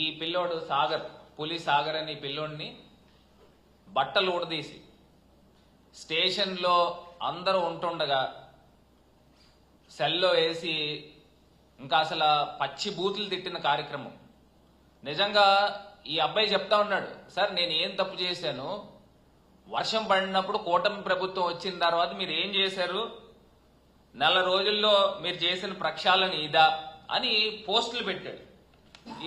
ఈ పిల్లోడు సాగర్, పులి సాగర్ అని పిల్లోడిని బట్టలు ఊడదీసి స్టేషన్లో అందరూ ఉంటుండగా సెల్లో వేసి ఇంకా అసలు పచ్చి బూతులు తిట్టిన కార్యక్రమం. నిజంగా ఈ అబ్బాయి చెప్తా ఉన్నాడు, సార్ నేను ఏం తప్పు చేశాను, వర్షం పడినప్పుడు కూటమి ప్రభుత్వం వచ్చిన తర్వాత మీరు ఏం చేశారు, నెల రోజుల్లో మీరు చేసిన ప్రక్షాళన ఇదా అని పోస్టులు పెట్టాడు.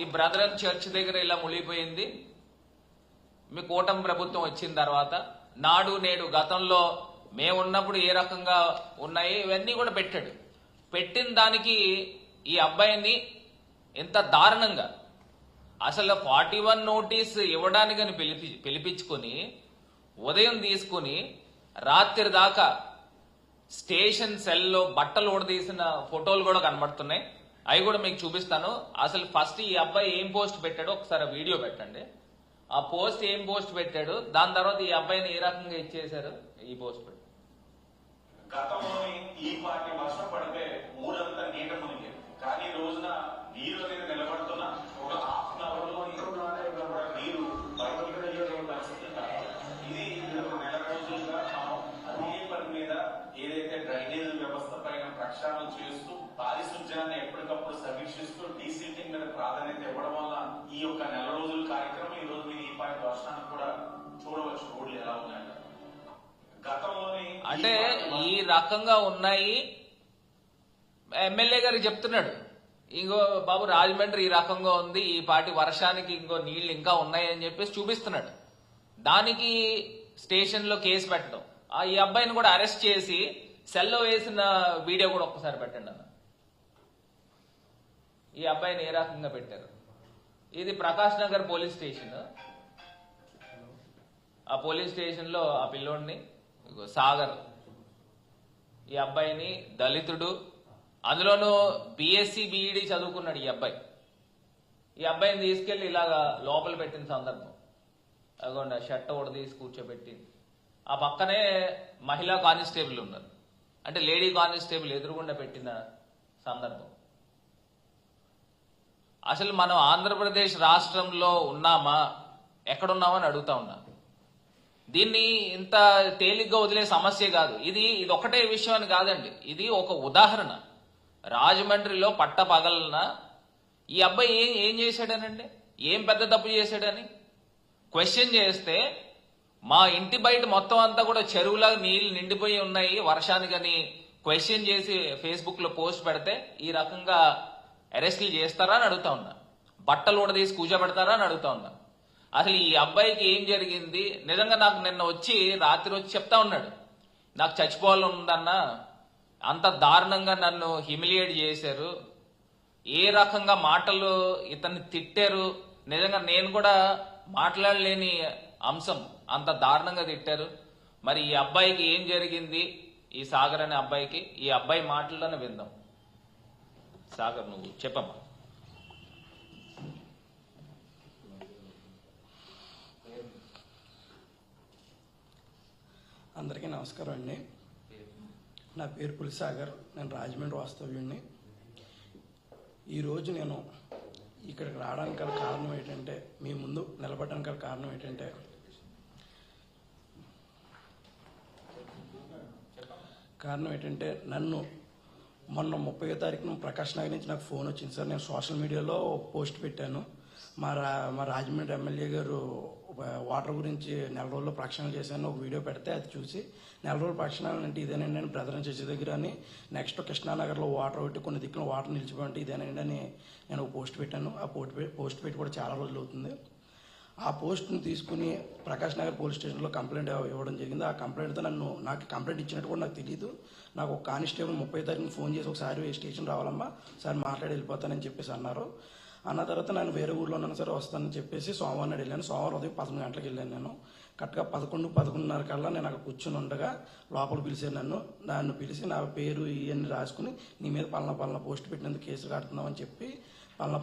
ఈ బ్రదరన్ చర్చ్ దగ్గర ఇలా మునిగిపోయింది మీ కూటమి ప్రభుత్వం వచ్చిన తర్వాత, నాడు నేడు గతంలో మేమున్నప్పుడు ఏ రకంగా ఉన్నాయి ఇవన్నీ కూడా పెట్టాడు. పెట్టిన దానికి ఈ అబ్బాయిని ఎంత దారుణంగా అసలు 41 నోటీస్ ఇవ్వడానికని పిలిపించుకొని ఉదయం తీసుకుని రాత్రి దాకా స్టేషన్ సెల్లో బట్టలు ఊడదీసిన ఫోటోలు కూడా కనబడుతున్నాయి. అవి కూడా మీకు చూపిస్తాను. అసలు ఫస్ట్ ఈ అబ్బాయి ఏం పోస్ట్ పెట్టాడో ఒకసారి వీడియో పెట్టండి. ఆ పోస్ట్ ఏం పోస్ట్ పెట్టాడు, దాని తర్వాత ఈ అబ్బాయిని ఏ రకంగా ఇచ్చేశారు ఈ పోస్ట్ పెట్టాడు. గతంలోని ఈ పార్టీ వర్షం పడితే ఊరంతా నీట మునిగి, కానీ రోజున నీరు అనేది నిలబడుతున్న ఒక హాఫ్ అన్ అవర్ లో నీరు బయటకు పరిస్థితి. ఇది ఒక నెల రోజులుగా మనం అదే పని మీద ఏదైతే డ్రైనేజ్ వ్యవస్థ పైన ప్రక్షాళన చేస్తూ పారిశుధ్యాన్ని ఎప్పటికప్పుడు సమీక్షిస్తూ డీసిల్టింగ్ మీద ప్రాధాన్యత ఇవ్వడం వల్ల ఈ యొక్క నెల రోజుల కార్యక్రమం ఈ రోజు మీరు ఈ పార్టీ వర్షాన్ని కూడా చూడవచ్చు. రోడ్లు ఎలా ఉన్నాయంట గతంలోని అంటే ఈ రకంగా ఉన్నాయి. ఎమ్మెల్యే గారు చెప్తున్నాడు, ఇంకో బాబు రాజమండ్రి ఈ రకంగా ఉంది, ఈ పాటి వర్షానికి ఇంకో నీళ్లు ఇంకా ఉన్నాయి అని చెప్పేసి చూపిస్తున్నాడు. దానికి స్టేషన్ లో కేసు పెట్టడం, ఈ అబ్బాయిని కూడా అరెస్ట్ చేసి సెల్లో వేసిన వీడియో కూడా ఒక్కసారి పెట్టండి అన్న. ఈ అబ్బాయిని ఏ రకంగా పెట్టారు. ఇది ప్రకాష్ నగర్ పోలీస్ స్టేషన్. ఆ పోలీస్ స్టేషన్ లో ఆ పిల్లోడిని సాగర్, ఈ అబ్బాయిని దళితుడు, అందులోనూ బిఎస్సి బిఈడి చదువుకున్నాడు ఈ అబ్బాయి. ఈ అబ్బాయిని తీసుకెళ్లి ఇలాగా లోపల పెట్టిన సందర్భం, అదిగోండి షర్ట్ కూడా తీసి కూర్చోబెట్టి, ఆ పక్కనే మహిళా కానిస్టేబుల్ ఉన్నారు, అంటే లేడీ కానిస్టేబుల్ ఎదురుగుండా పెట్టిన సందర్భం. అసలు మనం ఆంధ్రప్రదేశ్ రాష్ట్రంలో ఉన్నామా ఎక్కడున్నామని అడుగుతా ఉన్నా. దీన్ని ఇంత తేలిగ్గా వదిలే సమస్య కాదు. ఇది ఒకటే విషయం అని కాదండి, ఇది ఒక ఉదాహరణ. రాజమండ్రిలో పట్టపగలన ఈ అబ్బాయి ఏం చేశాడనండి, ఏం పెద్ద తప్పు చేశాడని క్వశ్చన్ చేస్తే మా ఇంటి బయట మొత్తం అంతా కూడా చెరువులాగా నీళ్లు నిండిపోయి ఉన్నాయి వర్షానికని క్వశ్చన్ చేసి ఫేస్బుక్ లో పోస్ట్ పెడితే ఈ రకంగా అరెస్టులు చేస్తారా అని అడుగుతా ఉన్నా, బట్టలు కూడా తీసి కూర్చోబెడతారా అని అడుగుతా ఉన్నా. అసలు ఈ అబ్బాయికి ఏం జరిగింది, నిజంగా నాకు నిన్న వచ్చి రాత్రి వచ్చి చెప్తా ఉన్నాడు, నాకు చచ్చిపోవాలని ఉందన్నా, అంత దారుణంగా నన్ను హ్యూమిలియేట్ చేశారు, ఏ రకంగా మాటలు ఇతన్ని తిట్టారు, నిజంగా నేను కూడా మాట్లాడలేని అంశం, అంత దారుణంగా తిట్టారు. మరి ఈ అబ్బాయికి ఏం జరిగింది, ఈ సాగర్ అనే అబ్బాయికి, ఈ అబ్బాయి మాటల్లోనే విందాం. సాగర్ నువ్వు చెప్పమ్మా. అందరికీ నమస్కారం అండి. నా పేరు పులి సాగర్, నేను రాజమండ్రి వాస్తవ్యుడిని. ఈరోజు నేను ఇక్కడికి రావడానికి గల కారణం ఏంటంటే, మీ ముందు నిలబడడానికి గల కారణం ఏంటంటే, నన్ను మొన్న 30వ తారీఖున ప్రకాష్ నగర్ నుంచి నాకు ఫోన్ వచ్చింది సార్. నేను సోషల్ మీడియాలో పోస్ట్ పెట్టాను, మా రాజమండ్రి ఎమ్మెల్యే గారు వాటర్ గురించి నెల రోజుల్లో ప్రక్షాళన చేశాను ఒక వీడియో పెడితే, అది చూసి నెల రోజుల ప్రక్షాళన అంటే ఇదేనండి అని బ్రదరన్ చర్చి దగ్గర అని, నెక్స్ట్ కృష్ణానగర్లో వాటర్ ఒకటి కొన్ని దిక్కున వాటర్ నిలిచిపోయింటే ఇదేనండి అని నేను ఒక పోస్ట్ పెట్టాను. ఆ పోస్ట్ పెట్టి కూడా చాలా రోజులు అవుతుంది. ఆ పోస్ట్ని తీసుకుని ప్రకాష్ నగర్ పోలీస్ స్టేషన్లో కంప్లైంట్ ఇవ్వడం జరిగింది. ఆ కంప్లైంట్తో నాకు కంప్లైంట్ ఇచ్చినట్టు కూడా నాకు తెలియదు. నాకు ఒక కానిస్టేబుల్ 30వ తారీఖున ఫోన్ చేసి ఒకసారి స్టేషన్ రావాలమ్మా సార్ మాట్లాడి వెళ్ళిపోతానని చెప్పేసి అన్నారు. అన్న తర్వాత నేను వేరే ఊర్లో ఉన్నాను సరే వస్తానని చెప్పేసి సోమవారం నాడు వెళ్ళాను. సోమవారం ఉదయం 11 గంటలకు వెళ్ళాను. నేను కరెక్ట్గా 11:30 కల్లా నేను అక్కడ కూర్చొని ఉండగా లోపల పిలిచాను. నన్ను పిలిచి నా పేరు ఇవన్నీ రాసుకుని నీ మీద పలానా పోస్ట్ పెట్టినందుకు కేసులు కడుతున్నామని చెప్పి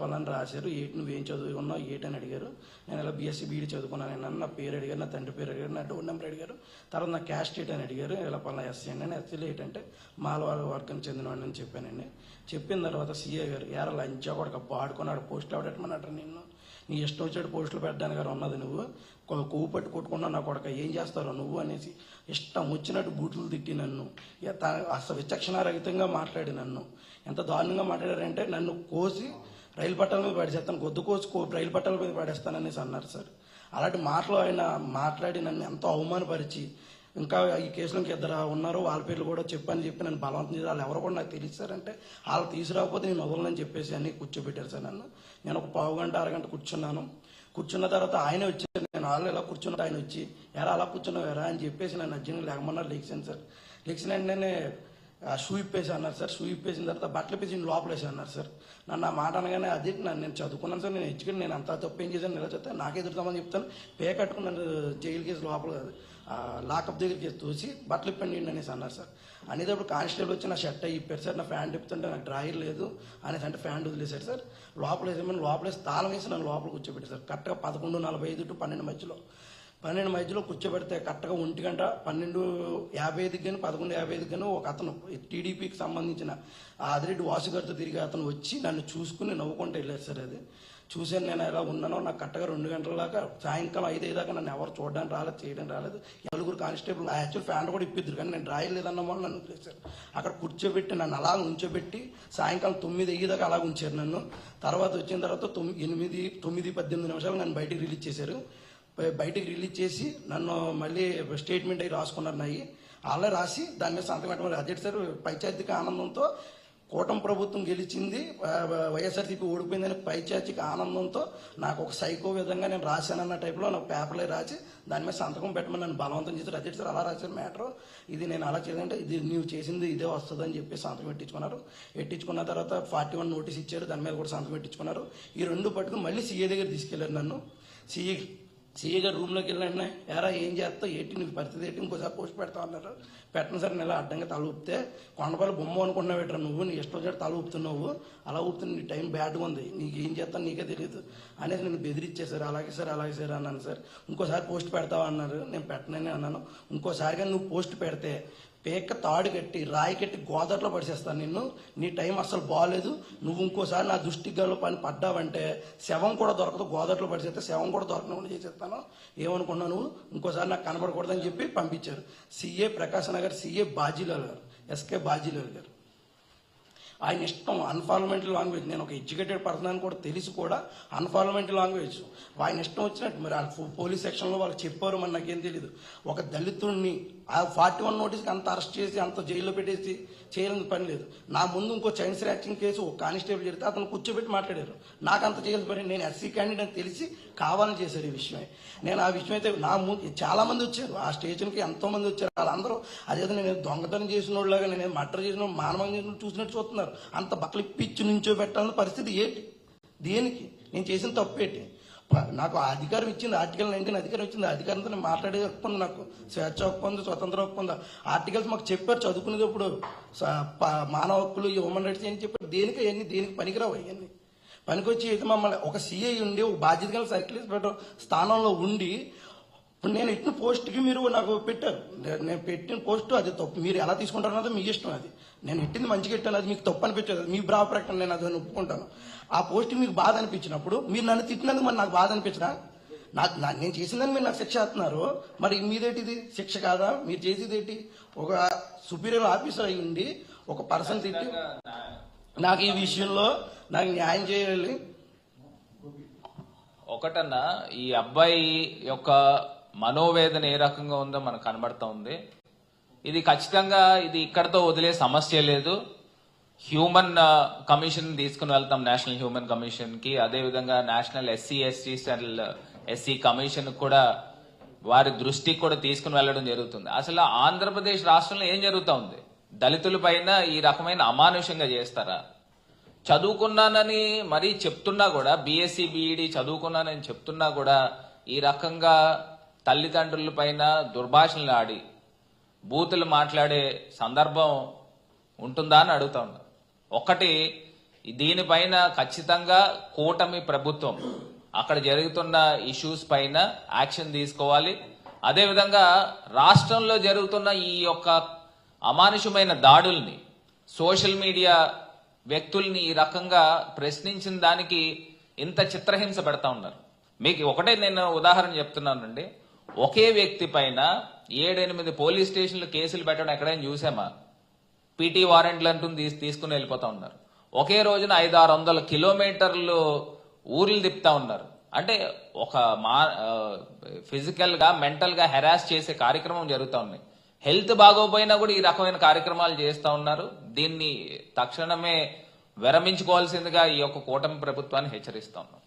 పలానా రాశారు, ఏంటి నువ్వేం చదువుకున్నావు ఏంటని అడిగారు. నేను ఇలా బీఎస్సీ బీఈడీ చదువుకున్నాను అన్నాను. నా పేరు అడిగారు, నా తండ్రి పేరు అడిగారు, నా డోర్ నెంబర్ అడిగారు. తర్వాత నా క్యాస్ట్ ఏంటి అని అడిగారు. ఇలా పలానా ఎస్సీ అండి. ఎస్సీలో ఏంటంటే మాలవాళ్ళ వర్గానికి చెందినవాడిని అని చెప్పానండి. చెప్పిన తర్వాత సీఏ గారు ఎరా లంచా కూడా ఆడుకున్నాడు, పోస్టులు ఆడటమన్నాడు. నిన్ను నీ ఇష్టం వచ్చాడు పోస్టులు పెట్టడానికి గారు ఉన్నది, నువ్వు కొవ్వు పట్టి కొట్టుకున్నావు నా కొడక, ఏం చేస్తారో నువ్వు అనేసి ఇష్టం వచ్చినట్టు బూట్లు తిట్టి నన్ను అసలు విచక్షణారహితంగా మాట్లాడి నన్ను ఎంత దారుణంగా మాట్లాడారంటే నన్ను కోసి రైలు పట్టాల మీద పడేస్తాను, గొద్దు కోసి రైలు పట్టాల మీద పడేస్తాననేసి అన్నారు సార్. అలాంటి మాటలు ఆయన మాట్లాడి నన్ను ఎంతో అవమానపరిచి, ఇంకా ఈ కేసులో ఇంకా ఇద్దరు ఉన్నారు, వాళ్ళ పేర్లు కూడా చెప్పి నన్ను బలవంతం చేసి వాళ్ళు ఎవరు కూడా నాకు తెలిసారంటే వాళ్ళు తీసుకురాకపోతే నేను వదలని చెప్పేసి అన్ని కూర్చోబెట్టారు సార్ నన్ను. నేను ఒక పావు గంట అరగంట కూర్చున్నాను. కూర్చున్న తర్వాత ఆయన వచ్చారు. నేను వాళ్ళు ఎలా కూర్చున్నా ఆయన వచ్చి ఎరా అలా కూర్చున్నావు ఎరా అని చెప్పేసి నన్ను అర్జెంట్గా లేకమన్నారు. లెగిసాను సార్. లెగిసిన వెంటనే షూ ఇప్పేసి అన్నారు సార్. షూ ఇప్పేసిన తర్వాత బట్టలు ఇప్పేసి లోపల వేసి అన్నారు సార్. నన్ను ఆ మాట అనగానే అది నేను చదువుకున్నాను సార్, నేను ఎడ్యుకేట్, నేను అంతా తప్పు ఏం చేశాను ఇలా చెప్తాను, నాకే ఎదురుతామని చెప్తాను. పే కట్టుకుని నన్ను జైలు కేసు లోపల లాకప్ దగ్గరికి తోసి బట్టలు ఇప్పండి అనేసి అన్నారు సార్. అనేటప్పుడు కానిస్టేబుల్ వచ్చి నా షర్ట్ ఇప్పారు సార్. నా ప్యాంట్ ఇప్పుతుంటే నాకు డ్రాయర్ లేదు అనేసి అంటే ప్యాంట్ వదిలేశారు సార్. లోపల వేసేమని లోపలేసి తాళం వేసి నన్ను లోపల కూర్చోబెట్టారు సార్. కరెక్ట్గా 11:45 to 12 మధ్యలో కూర్చోబెడితే కరెక్ట్గా 1 గంట 12:55 కానీ 11:55 కానీ ఒక అతను టీడీపీకి సంబంధించిన ఆదిరెడ్డి వాసు గారితో తిరిగి అతను వచ్చి నన్ను చూసుకుని నవ్వుకుంటూ వెళ్ళారు సార్. అది చూశాను నేను ఎలా ఉన్నానో. నాకు కరెక్ట్గా 2 గంటల దాకా సాయంకాలం 5 దాకా నన్ను ఎవరు చూడడానికి రాలేదు, చేయడం రాలేదు. 4 కానిస్టేబుల్ యాక్చువల్ ఫ్యాంట్ కూడా ఇప్పిద్దరు కానీ నేను రాయలేదన్న వాళ్ళు నన్ను వదిలేశారు. అక్కడ కూర్చోబెట్టి నన్ను అలా ఉంచోబెట్టి సాయంకాలం 9 దాకా అలా ఉంచారు నన్ను. తర్వాత వచ్చిన తర్వాత 9:18 నన్ను బయటికి రిలీజ్ చేశారు. బయటికి రిలీజ్ చేసి నన్ను మళ్ళీ స్టేట్మెంట్ అయ్యి రాసుకున్నారు. నాయి అలా రాసి దాని మీద సంతకం పెట్టమని అదే సార్. పైచార్జిక ఆనందంతో కూటమి ప్రభుత్వం గెలిచింది, వైఎస్ఆర్సీపీ ఓడిపోయిందని పైచార్జిక ఆనందంతో నాకు ఒక సైకో విధంగా నేను రాశానన్న టైప్లో నాకు పేపర్లో రాసి దాని మీద సంతకం పెట్టమని నన్ను బలవంతం చేశారు. అదే సార్ అలా రాశారు మ్యాటర్. ఇది నేను అలా చేయాలంటే ఇది నువ్వు చేసింది ఇదే వస్తుందని చెప్పి సంతకం పెట్టించుకున్నారు. పెట్టించుకున్న తర్వాత 41 నోటీస్ ఇచ్చారు, దాని మీద కూడా సంతకం పెట్టించుకున్నారు. ఈ 2 పట్టుకుని మళ్ళీ సీఏ దగ్గర తీసుకెళ్లారు నన్ను. సీఏ గారు రూమ్లోకి వెళ్ళిన ఎరా ఏం చేస్తావు ఏంటి నీకు పరిస్థితి ఏంటి, ఇంకోసారి పోస్ట్ పెడతావు అన్నారు. పెట్టను సార్. నేను అడ్డంగా తల ఊపితే కొండపల్లి బొమ్మ అనుకున్నావు పెట్టరా నువ్వు, నీ ఇష్టం వచ్చాడు తల ఊపుతున్నావు, అలా ఊపుతున్నా నీ టైం బ్యాడ్గా ఉంది, నీకు ఏం చేస్తాను నీకే తెలియదు అనేది నేను బెదిరించేశారు. అలాగే సార్ అన్నాను సార్. ఇంకోసారి పోస్ట్ పెడతావా అన్నారు. నేను పెట్టనని అన్నాను. ఇంకోసారిగా నువ్వు పోస్ట్ పెడితే పేక తాడు కట్టి రాయి కట్టి గోదావరిలో పడిచేస్తాను నిన్ను, నీ టైం అసలు బాగాలేదు, నువ్వు ఇంకోసారి నా దృష్టిలో పని పడ్డావంటే శవం కూడా దొరకదు, గోదావరిలో పడిచేస్తే శవం కూడా దొరకకుండా చేసేస్తాను, ఏమనుకున్నాను నువ్వు ఇంకోసారి నాకు కనబడకూడదని చెప్పి పంపించారు. సీఏ ప్రకాశ్ నగర్ సీఏ బాజీలాల్ గారు, ఎస్కే బాజీలాల్ గారు. ఆయన ఇష్టం అన్పార్లమెంటరీ లాంగ్వేజ్. నేను ఒక ఎడ్యుకేటెడ్ పర్సన్ అని కూడా తెలిసి కూడా అన్పార్లమెంటరీ లాంగ్వేజ్ ఆయన ఇష్టం వచ్చినట్టు మరి పోలీస్ సెక్షన్లో వాళ్ళు చెప్పారు, మరి నాకేం తెలియదు. ఒక దళితుడిని ఆ 41 నోటీస్కి అంత అరెస్ట్ చేసి అంత జైల్లో పెట్టేసి చేయాలని పని లేదు. నా ముందు ఇంకో చైల్డ్ స్నాచింగ్ కేసు ఒక కానిస్టేబుల్ చెడితే అతను కూర్చోబెట్టి మాట్లాడారు. నాకు అంత చేయాల్సి పని, నేను ఎస్సీ క్యాండిడేట్ అని తెలిసి కావాలని చేశారు ఈ విషయమే. నేను ఆ విషయం అయితే నా ముందు చాలా మంది వచ్చారు, ఆ స్టేషన్కి ఎంతో మంది వచ్చారు. వాళ్ళందరూ అదేదో నేను దొంగతనం చేసిన వాళ్ళగా, నేను మర్డర్ చేసిన మానవంగా చేసిన చూసినట్టు చూస్తున్నారు. అంత బట్టలు ఇప్పించి నుంచో పెట్టాలన్న పరిస్థితి ఏంటి, దేనికి, నేను చేసిన తప్పు ఏంటి? నాకు అధికారం ఇచ్చింది ఆర్టికల్ 19 అధికారం ఇచ్చింది, అధికారంతో నేను మాట్లాడే హక్కు ఉంది, నాకు స్వేచ్ఛ హక్కు ఉంది, స్వతంత్ర హక్కు ఉంది. ఆర్టికల్స్ మాకు చెప్పారు చదువుకునేటప్పుడు, మానవ హక్కులు హ్యూమన్ రైట్స్ అని చెప్పారు. దేనికి అవన్నీ దేనికి పనికిరావు. అవన్నీ పనికొచ్చి అయితే మమ్మల్ని ఒక సీఐ ఉండి ఒక బాధ్యత గల సర్కిల్ ఇన్స్పెక్టర్ స్థానంలో ఉండి ఇప్పుడు నేను ఇచ్చిన పోస్ట్కి మీరు నాకు పెట్టారు. నేను పెట్టిన పోస్ట్ అది తప్పు, మీరు ఎలా తీసుకుంటారో అది మీ ఇష్టం. అది నేను ఎట్టింది మంచిగా పెట్టాను, అది మీకు తప్పు అనిపించదు, మీ బ్రావ ప్రకటన నేను అది ఒప్పుకుంటాను. ఆ పోస్ట్ మీకు బాధ అనిపించినప్పుడు మీరు నన్ను తిట్టినందుకు మరి నాకు బాధ అనిపించరా? నేను చేసిందని మీరు నాకు శిక్ష వేస్తున్నారు, మరి మీదేంటి ఇది శిక్ష కాదా? మీరు చేసేది ఏంటి? ఒక సుపీరియర్ ఆఫీసర్ అయి ఉండి ఒక పర్సన్ తిట్టి నాకు ఈ విషయంలో నాకు న్యాయం చేయాలి. ఒకటన్నా ఈ అబ్బాయి యొక్క మనోవేదన ఏ రకంగా ఉందో మనకు కనబడతా ఉంది. ఇది ఖచ్చితంగా ఇది ఇక్కడతో వదిలే సమస్య లేదు. హ్యూమన్ కమిషన్ తీసుకుని వెళ్తాం, నేషనల్ హ్యూమన్ కమిషన్ కి. అదేవిధంగా నేషనల్ ఎస్సీ కమిషన్ కూడా వారి దృష్టికి కూడా తీసుకుని వెళ్ళడం జరుగుతుంది. అసలు ఆంధ్రప్రదేశ్ రాష్ట్రంలో ఏం జరుగుతా ఉంది? దళితుల పైన ఈ రకమైన అమానుషంగా చేస్తారా? చదువుకున్నానని మరీ చెప్తున్నా కూడా, బీఎస్సీ బీఈడీ చదువుకున్నానని చెప్తున్నా కూడా ఈ రకంగా తల్లిదండ్రుల పైన దుర్భాషలు ఆడి బూతులు మాట్లాడే సందర్భం ఉంటుందా అని అడుగుతా ఉన్నా. ఒకటి, దీనిపైన ఖచ్చితంగా కూటమి ప్రభుత్వం అక్కడ జరుగుతున్న ఇష్యూస్ పైన యాక్షన్ తీసుకోవాలి. అదేవిధంగా రాష్ట్రంలో జరుగుతున్న ఈ యొక్క అమానుషమైన దాడుల్ని సోషల్ మీడియా వ్యక్తుల్ని ఈ రకంగా ప్రశ్నించిన దానికి ఇంత చిత్రహింస పెడతా ఉన్నారు. మీకు ఒకటే నేను ఉదాహరణ చెప్తున్నానండి. ఒకే వ్యక్తి పైన 7-8 పోలీస్ స్టేషన్లు కేసులు పెట్టడం ఎక్కడైనా చూసామా? పీటీ వారెంట్లు అంటూ తీసుకుని వెళ్ళిపోతా ఉన్నారు. ఒకే రోజున 500-600 కిలోమీటర్లు ఊర్లు తిప్పుతా ఉన్నారు. అంటే ఒక ఫిజికల్ గా మెంటల్ గా హెరాస్ చేసే కార్యక్రమం జరుగుతూ ఉన్నాయి. హెల్త్ బాగోపోయినా కూడా ఈ రకమైన కార్యక్రమాలు చేస్తా ఉన్నారు. దీన్ని తక్షణమే విరమించుకోవాల్సిందిగా ఈ యొక్క కూటమి ప్రభుత్వాన్ని హెచ్చరిస్తా ఉన్నాం.